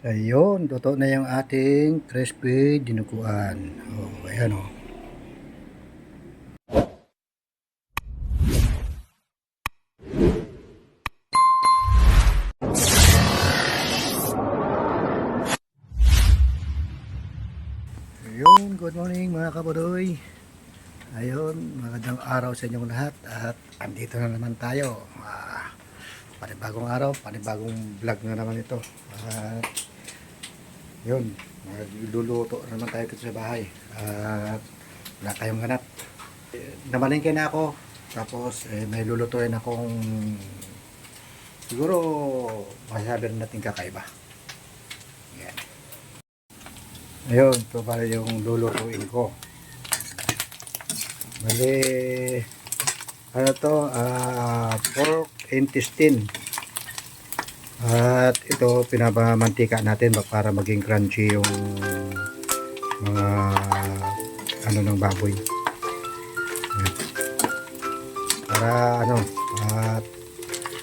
Ayun, totoo na yung ating crispy dinuguan. Oh, ayan oh. Ayun, good morning mga kabudoy. Ayun, magandang araw sa inyong lahat at andito na naman tayo. Panibagong araw, panibagong vlog na naman ito. At yun, magluluto na naman tayo dito sa bahay. At wala tayong ganap. Namalingke na ako. Tapos may lulutuin akong siguro masasabi natin kakaiba. Yan. Ayun, ito pala yung lulutuin ko. Bali, ano to, pork intestine. At ito, pinapamantika natin para maging crunchy yung mga ano ng baboy. Yan. Para ano, at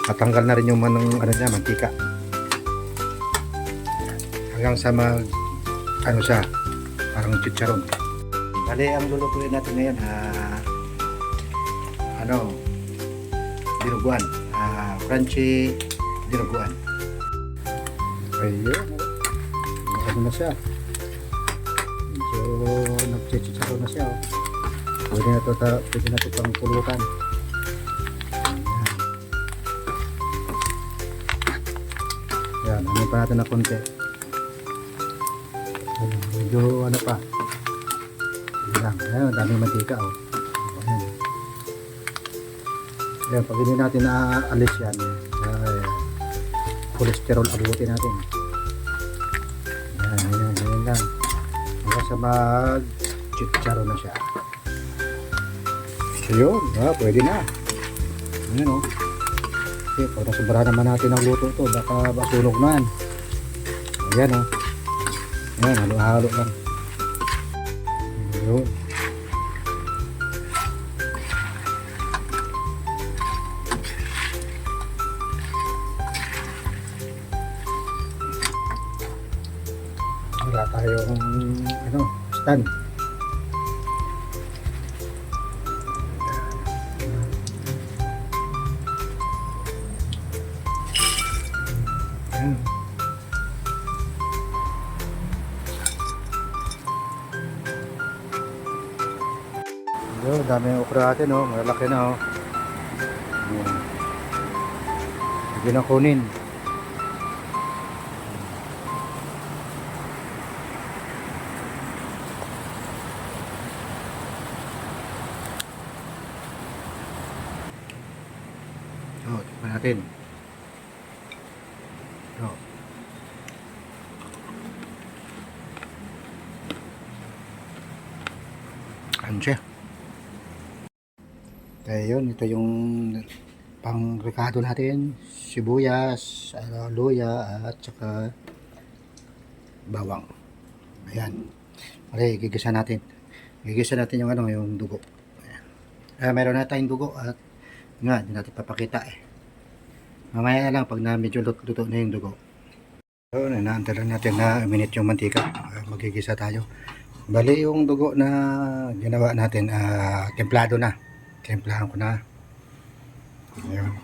matanggal na rin yung ano niya, mantika. Hanggang sa ano siya, parang chicharon. Bali, ang lulutuin natin ngayon, dinuguan, crunchy dinuguan. Ayun, ano na siya, medyo nagchichicharon na siya. Pwede na ito pang pulutan. Yan, ano pa natin na konti. Medyo ano pa. Ayan, daming mantika oh. Ayan, pag hindi natin naalis yan, cholesterol abutin natin. Ayan lang. Hanggang sa mag-chicharo na siya. So yun, pwede na. Ayan oh. Okay, pag nasubrahan naman natin ang luto to, baka masunog na yan. Ayan oh. Ayan, halo-halo lang. Ayun. Wala tayong stand. Ayan. Ayun, dami yung okra natin oh, malaki na oh. Ayan. Hindi na kunin. Oh, tignan natin. Oh. Kansya. Kaya yun, ito yung pang rekado natin, sibuyas, luya at saka bawang. Ayan. Okay, gigisa natin. Gigisa natin yung yung dugo. Ayan. Meron na tayong dugo at nga, hindi natin papakita eh. Mamaya lang pag na medyo luto na yung dugo. So, inaantay lang natin na minute yung mantika. Magigisa tayo. Bali yung dugo na ginawa natin, templado na. Templahan ko na. Ayun.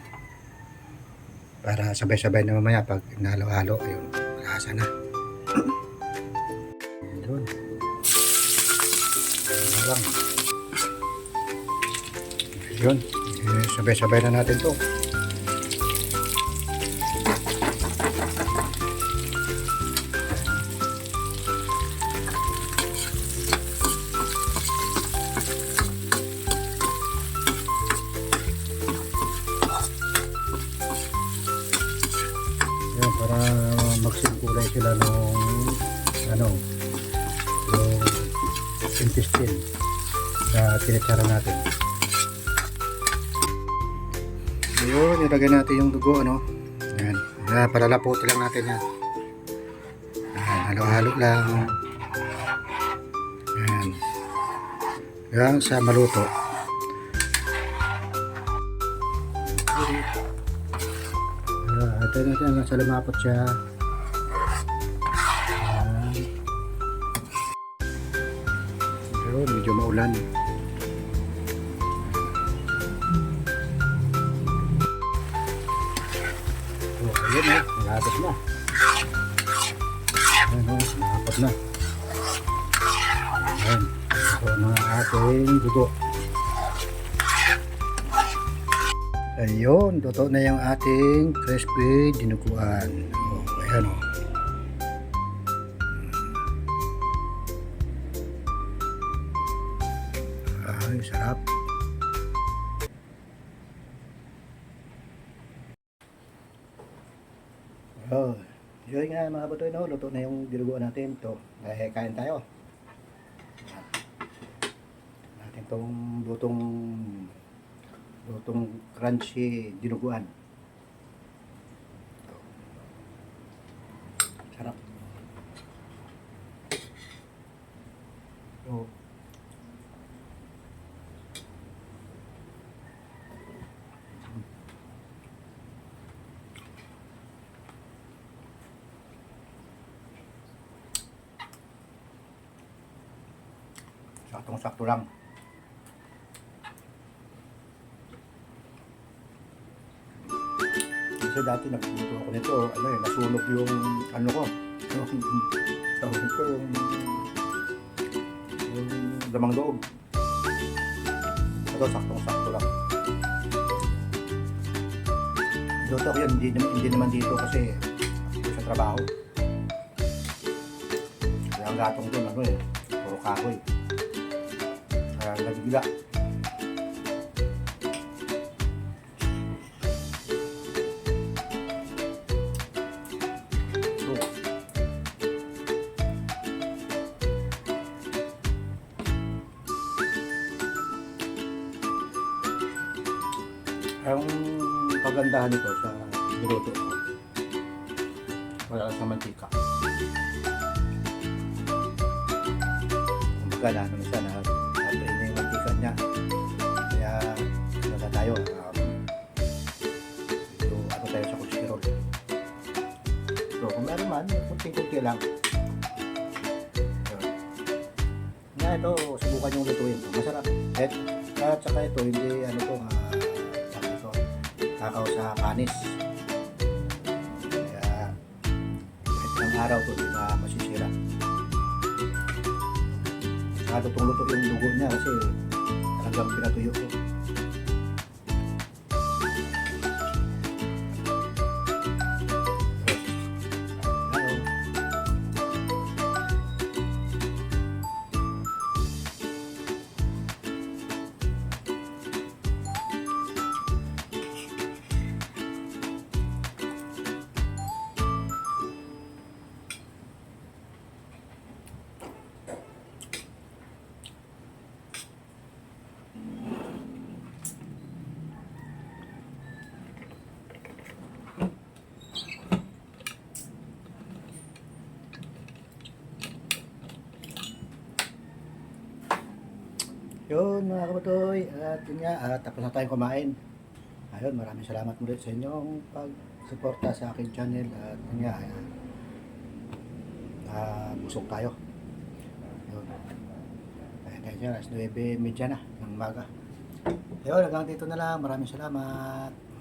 Para sabay-sabay na mamaya pag nalo-halo, ayun, malasa na. Ayun. Ayun. Sabay-sabay na natin to. Para magsimkulay sila nung yung intestine sa tinitsara natin. Ayun, ilagay natin yung dugo Ayan. Palalaputin lang natin yan. Ayan, halo-halo lang. Ayan. Hanggang sa maluto. Ito natin hanggang sa lumapot siya. maulan. So, ayun eh, nalabas na. Ayun o, nakapat na. Ayun, ito na ating dugo. Ayun, totoo na yung ating crispy dinuguan. O, ayan o. Ay, sarap. Oh, yun nga mga batoy, no? Luto na yung dinuguan natin. Ito, kain tayo. Natin tong lutong crunchy dinuguan. Sarap. So, saktong-sakto lang. Kasi dati nagluto ako nito, ano eh, nasunog yung ano ko. Yung tawag ko, yung lamang loob. Ito, saktong-sakto lang. Luto ko yun, hindi naman dito kasi sa trabaho. Kaya ang gatong doon, ano eh, puro kahoy. Kaya nagigila. Ang pagandahan nito sa niluto ko, wala sa mantika. Kumbaga na ano siya, natin na yung mantika niya. Kaya wala tayo, ito, ano tayo sa cholesterol. So kung meron man, kunting-kunti lang. Nga ito, subukan yung lutuin. Masarap. At saka ito, hindi ano to, kakao sa panis. Kaya kahit ng araw to, di na masisira. Saka lutong-luto yung dugo niya kasi talagang pinatuyo ko. Yun mga kabatoy, at yun nga, tapos na tayong kumain. Ayun, maraming salamat ulit sa inyong pag-suporta sa aking channel. At yun nga, busog tayo. Yun. Ayun, alas 9:30 na ng umaga. Ayun, hanggang dito na lang. Maraming salamat.